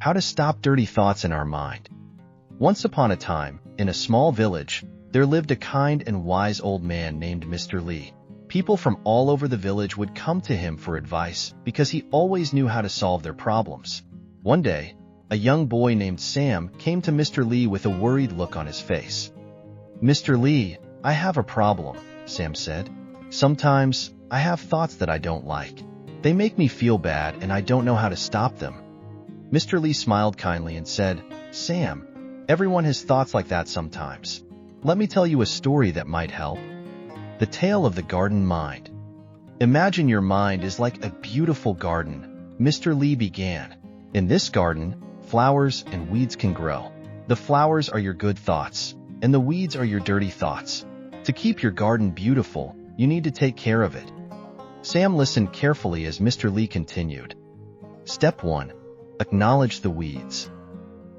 How to stop dirty thoughts in our mind. Once upon a time, in a small village, there lived a kind and wise old man named Mr. Lee. People from all over the village would come to him for advice because he always knew how to solve their problems. One day, a young boy named Sam came to Mr. Lee with a worried look on his face. "Mr. Lee, I have a problem," Sam said. "Sometimes, I have thoughts that I don't like. They make me feel bad and I don't know how to stop them." Mr. Lee smiled kindly and said, "Sam, everyone has thoughts like that sometimes. Let me tell you a story that might help." The Tale of the Garden Mind. Imagine your mind is like a beautiful garden, Mr. Lee began. In this garden, flowers and weeds can grow. The flowers are your good thoughts, and the weeds are your dirty thoughts. To keep your garden beautiful, you need to take care of it. Sam listened carefully as Mr. Lee continued. Step 1. Acknowledge the weeds.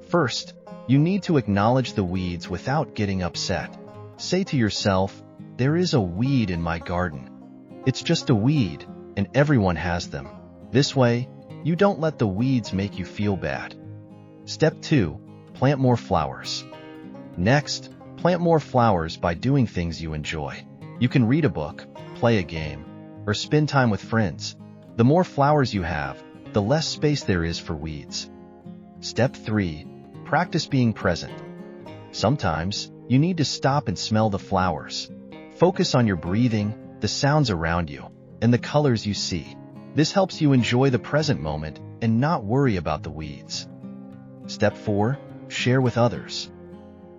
First, you need to acknowledge the weeds without getting upset. Say to yourself, "There is a weed in my garden. It's just a weed, and everyone has them." This way, you don't let the weeds make you feel bad. Step 2. Plant more flowers. Next, plant more flowers by doing things you enjoy. You can read a book, play a game, or spend time with friends. The more flowers you have, the less space there is for weeds. Step 3. Practice being present. Sometimes, you need to stop and smell the flowers. Focus on your breathing, the sounds around you, and the colors you see. This helps you enjoy the present moment and not worry about the weeds. Step 4. Share with others.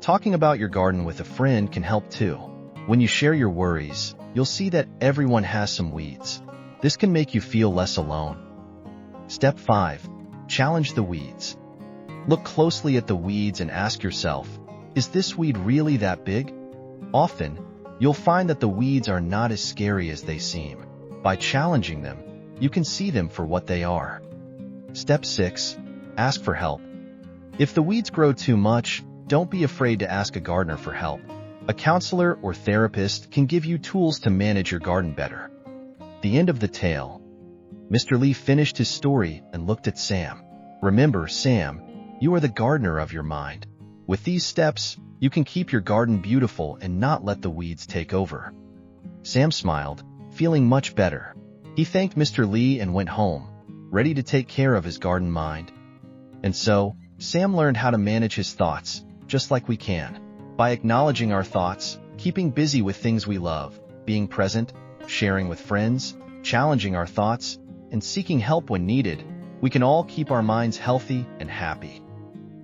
Talking about your garden with a friend can help too. When you share your worries, you'll see that everyone has some weeds. This can make you feel less alone. Step 5. Challenge the weeds. Look closely at the weeds and ask yourself, is this weed really that big? Often, you'll find that the weeds are not as scary as they seem. By challenging them, you can see them for what they are. Step 6. Ask for help. If the weeds grow too much, don't be afraid to ask a gardener for help. A counselor or therapist can give you tools to manage your garden better. The end of the tale. Mr. Lee finished his story and looked at Sam. Remember, Sam, you are the gardener of your mind. With these steps, you can keep your garden beautiful and not let the weeds take over. Sam smiled, feeling much better. He thanked Mr. Lee and went home, ready to take care of his garden mind. And so, Sam learned how to manage his thoughts, just like we can. By acknowledging our thoughts, keeping busy with things we love, being present, sharing with friends, challenging our thoughts, and seeking help when needed, we can all keep our minds healthy and happy.